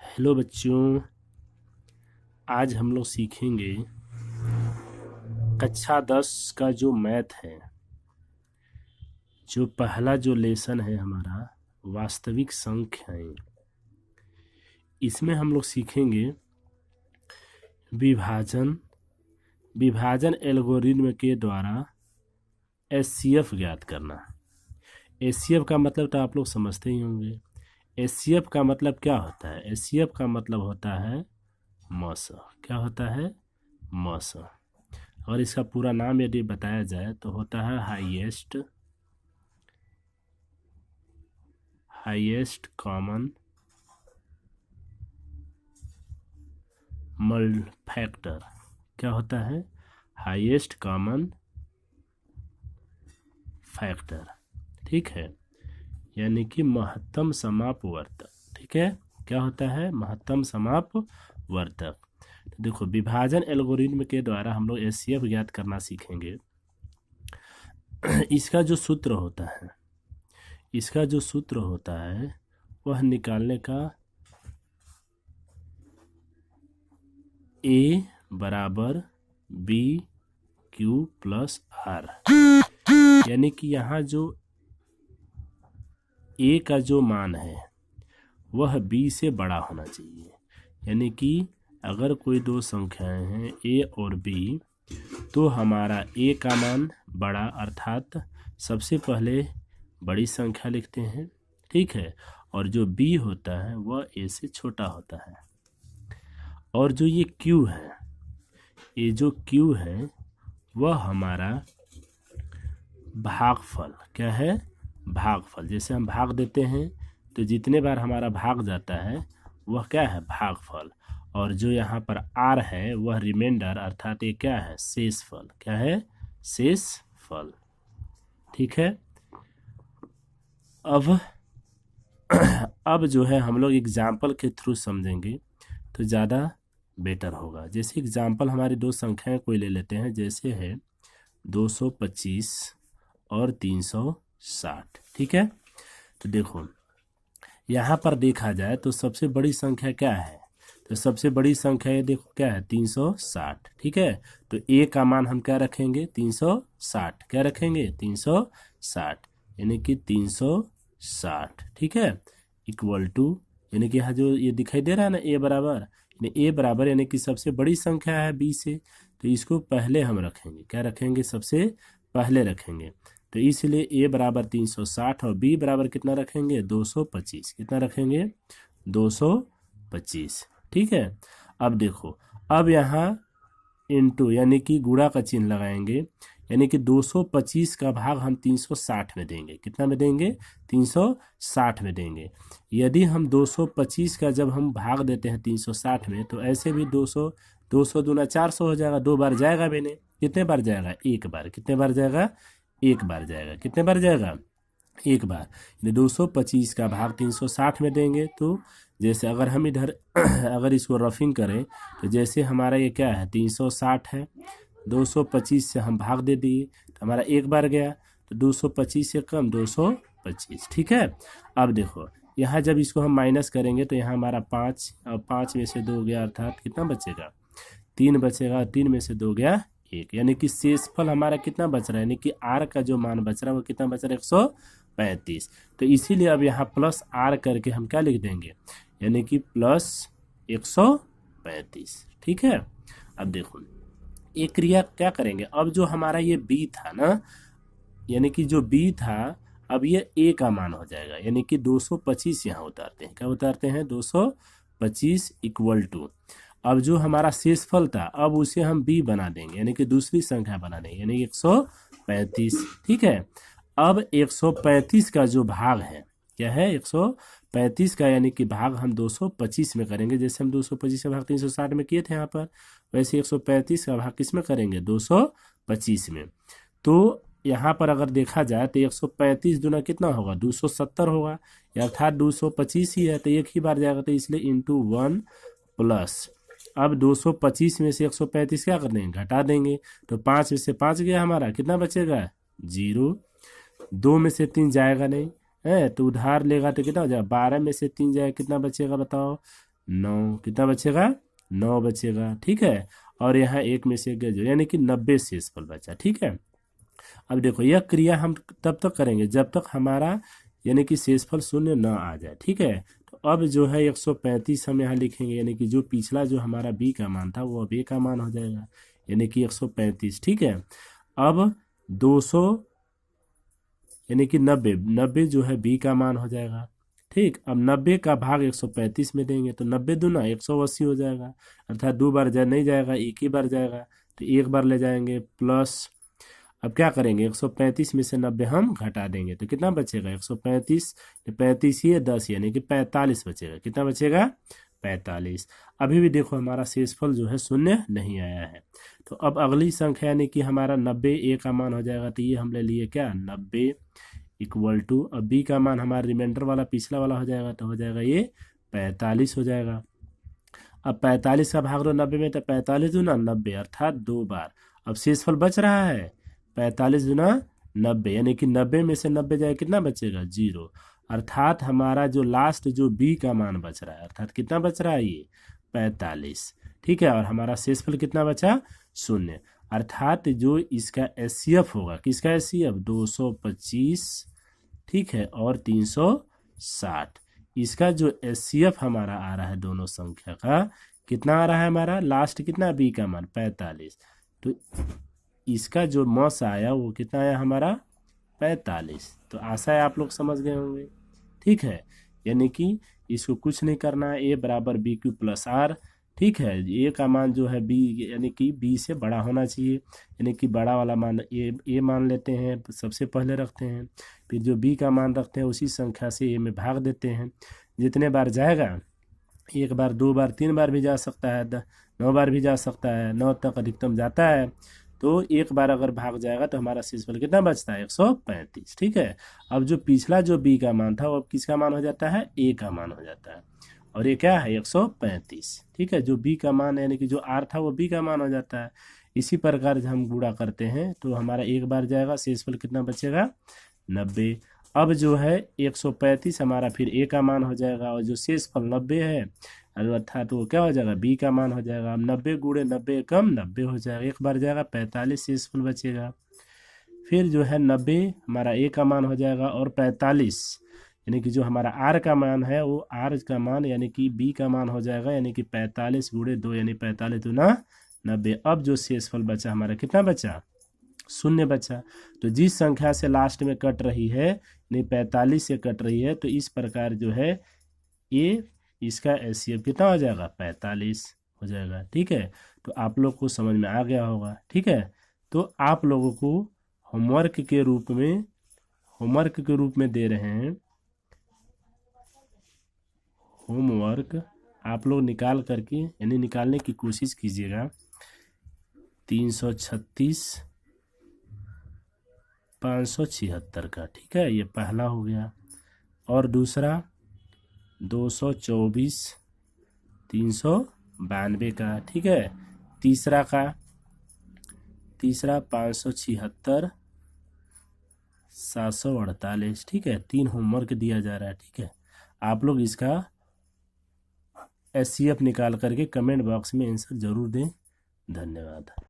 Hello बच्चों, आज हम लोग सीखेंगे कक्षा 10 का जो मैथ है। जो पहला जो लेसन है हमारा वास्तविक संख्याएं, इसमें हम लोग सीखेंगे विभाजन विभाजन एल्गोरिथ्म के द्वारा एचसीएफ ज्ञात करना। एचसीएफ का मतलब तो आप लोग समझते ही होंगे। एचसीएफ का मतलब क्या होता है? एचसीएफ का मतलब होता है मस। क्या होता है? मस। और इसका पूरा नाम यदि बताया जाए तो होता है हाईएस्ट कॉमन मल्ट फैक्टर। क्या होता है? Highest common factor. ठीक है, यानी कि महत्तम समापवर्तक। ठीक है, क्या होता है? महत्तम समापवर्तक। तो देखो, विभाजन एल्गोरिथ्म के द्वारा हम लोग एचसीएफ ज्ञात करना सीखेंगे। इसका जो सूत्र होता है वह निकालने का ए बराबर बी क्यू प्लस आर, यानी कि यहाँ जो ए का जो मान है वह बी से बड़ा होना चाहिए। यानी कि अगर कोई दो संख्याएं हैं ए और बी, तो हमारा ए का मान बड़ा, अर्थात सबसे पहले बड़ी संख्या लिखते हैं। ठीक है, और जो बी होता है वह ए से छोटा होता है। और जो ये क्यू है, ये जो क्यू है वह हमारा भागफल। क्या है? भागफल। जैसे हम भाग देते हैं तो जितने बार हमारा भाग जाता है वह क्या है? भागफल। और जो यहाँ पर आर है वह रिमाइंडर, अर्थात ये क्या है? शेषफल। क्या है? शेषफल। ठीक है, अब जो है हम लोग एग्जाम्पल के थ्रू समझेंगे तो ज़्यादा बेटर होगा। जैसे एग्जाम्पल हमारी दो संख्याएं कोई ले लेते हैं, जैसे है 225 और 360। ठीक है, तो देखो यहाँ पर देखा जाए तो सबसे बड़ी संख्या क्या है? तो सबसे बड़ी संख्या ये देखो क्या है? 360। ठीक है, तो ए का मान हम क्या रखेंगे? 360। क्या रखेंगे? 360, यानी कि 360। ठीक है, इक्वल टू, यानी कि यहाँ जो ये दिखाई दे रहा है ना ए बराबर, यानी ए बराबर यानी कि सबसे बड़ी संख्या है बी से, तो इसको पहले हम रखेंगे। क्या रखेंगे? सबसे पहले रखेंगे। तो इसलिए ए बराबर 360 और बी बराबर कितना रखेंगे? 225। कितना रखेंगे? 225। ठीक है, अब देखो, अब यहाँ इनटू यानी कि गुणा का चिन्ह लगाएंगे, यानी कि 225 का भाग हम 360 में देंगे। कितना में देंगे? 360 में देंगे। यदि हम 225 का जब हम भाग देते हैं 360 में, तो ऐसे भी 200 दूना 400 हो जाएगा। दो बार जाएगा भी नहीं। कितने बार जाएगा? एक बार। कितने बार जाएगा? एक बार जाएगा। कितने बार जाएगा? एक बार। 225 का भाग 360 में देंगे, तो जैसे अगर हम इधर अगर इसको रफिंग करें तो जैसे हमारा ये क्या है? 360 है, 225 से हम भाग दे दिए तो हमारा एक बार गया, तो 225 से कम 225। ठीक है, अब देखो यहाँ जब इसको हम माइनस करेंगे तो यहाँ हमारा 5, और 5 में से 2 गया, अर्थात कितना बचेगा? 3 बचेगा। 3 में से 2 गया 1, यानी कि शेषफल हमारा कितना बच रहा है? यानी कि आर का जो मान बच रहा है वो कितना बच रहा है? 135। तो इसीलिए अब यहाँ प्लस आर करके हम क्या लिख देंगे? यानी कि प्लस 135। ठीक है, अब देखो ये क्रिया क्या करेंगे? अब जो हमारा ये बी था ना, यानी कि जो बी था, अब ये ए का मान हो जाएगा, यानी कि 225 यहाँ उतारते हैं। क्या उतारते हैं? 225 इक्वल टू, अब जो हमारा शेषफल था अब उसे हम बी बना देंगे, यानी कि दूसरी संख्या बना देंगे, यानी 135। ठीक है, अब 135 का जो भाग है, क्या है? 135 का यानी कि भाग हम 225 में करेंगे। जैसे हम 225 का भाग 360 में किए थे यहाँ पर, वैसे 135 का भाग किस में करेंगे? 225 में। तो यहाँ पर अगर देखा जाए तो 135 दूना कितना होगा? 270 होगा, अर्थात 225 ही है, तो एक ही बार जाएगा, तो इसलिए इंटू 1 प्लस, अब 225 में से 135 क्या कर देंगे? घटा देंगे, तो 5 में से 5 गया, हमारा कितना बचेगा? 0। 2 में से 3 जाएगा नहीं है, तो उधार लेगा तो कितना हो जाएगा? 12 में से 3 जाएगा, कितना बचेगा बताओ? 9, कितना बचेगा 9 बचेगा, ठीक है। और यहाँ एक में से गया यानी कि 90 शेषफल बचा, ठीक है। अब देखो यह क्रिया हम तब तक करेंगे जब तक हमारा यानी कि शेषफल शून्य न आ जाए, ठीक है। तो अब जो है 135 हम यहाँ लिखेंगे, यानी कि जो पिछला जो हमारा b का मान था वो अब a का मान हो जाएगा, यानी कि 135, ठीक है। अब 200 यानी कि 90 जो है b का मान हो जाएगा, ठीक। अब 90 का भाग 135 में देंगे तो 90 दूना 180 हो जाएगा, अर्थात 2 बार नहीं जाएगा, एक ही बार जाएगा, तो एक बार ले जाएंगे प्लस। अब क्या करेंगे 135 में से 90 हम घटा देंगे तो कितना बचेगा 135, 35 ही 10 यानी कि 45 बचेगा, कितना बचेगा 45। अभी भी देखो हमारा शेषफल जो है शून्य नहीं आया है। तो अब अगली संख्या यानी कि हमारा 90 a का मान हो जाएगा, तो ये हम ले लिए क्या 90 इक्वल टू, अब b का मान हमारा रिमाइंडर वाला पिछला वाला हो जाएगा, तो हो जाएगा ये 45 हो जाएगा। अब 45 का भाग दो 90 में, तो 45 दूना 90 अर्थात 2 बार। अब शेषफल बच रहा है 45 दूना 90, यानी कि 90 में से 90 जाए कितना बचेगा 0, अर्थात हमारा जो लास्ट जो b का मान बच रहा है, अर्थात कितना बच रहा है ये 45, ठीक है। और हमारा शेषफल कितना बचा 0, अर्थात जो इसका एचसीएफ होगा, किसका एचसीएफ 225, ठीक है, और 360, इसका जो एचसीएफ हमारा आ रहा है दोनों संख्या का कितना आ रहा है हमारा लास्ट कितना b का मान 45, तो इसका जो मौस आया वो कितना आया हमारा 45। तो आशा है आप लोग समझ गए होंगे, ठीक है। यानी कि इसको कुछ नहीं करना है, a बराबर बी क्यू प्लस आर, ठीक है। a का मान जो है b यानी कि b से बड़ा होना चाहिए, यानी कि बड़ा वाला मान a मान लेते हैं, सबसे पहले रखते हैं, फिर जो b का मान रखते हैं उसी संख्या से a में भाग देते हैं। जितने बार जाएगा, एक बार 2 बार 3 बार भी जा सकता है, 9 बार भी जा सकता है, 9 तक अधिकतम जाता है, तो एक बार अगर भाग जाएगा तो हमारा शेषफल कितना बचता है 135, ठीक है। अब जो पिछला जो b का मान था वो अब किसका मान हो जाता है a का मान हो जाता है, और ये क्या है 135, ठीक है। जो b का मान यानी कि जो r था वो b का मान हो जाता है। इसी प्रकार जब हम गुणा करते हैं तो हमारा एक बार जाएगा, शेषफल कितना बचेगा 90। अब जो है 135 हमारा फिर a का मान हो जाएगा, और जो शेषफल 90 है अर्थात वो क्या हो जाएगा b का मान हो जाएगा। अब 90 गुणे 90 कम 90 हो जाएगा, एक बार जाएगा 45 शेषफल बचेगा। फिर जो है 90 हमारा a का मान हो जाएगा, और 45 यानी कि जो हमारा r का मान है वो r का मान यानी कि b का मान हो जाएगा, यानी कि 45 गुणे 2 यानी 45 दूना 90। अब जो शेषफल बचा हमारा कितना बचा 0 बचा। तो जिस संख्या से लास्ट में कट रही है यानी 45 से कट रही है, तो इस प्रकार जो है ये इसका एचसीएफ कितना हो जाएगा 45 हो जाएगा, ठीक है। तो आप लोग को समझ में आ गया होगा, ठीक है। तो आप लोगों को होमवर्क के रूप में दे रहे हैं, होमवर्क आप लोग निकाल करके यानी निकालने की कोशिश कीजिएगा। 336 576 का, ठीक है, ये पहला हो गया। और दूसरा 224 392 का, ठीक है। तीसरा 576 748, ठीक है। 3 होमवर्क दिया जा रहा है, ठीक है। आप लोग इसका एचसीएफ निकाल करके कमेंट बॉक्स में आंसर जरूर दें। धन्यवाद।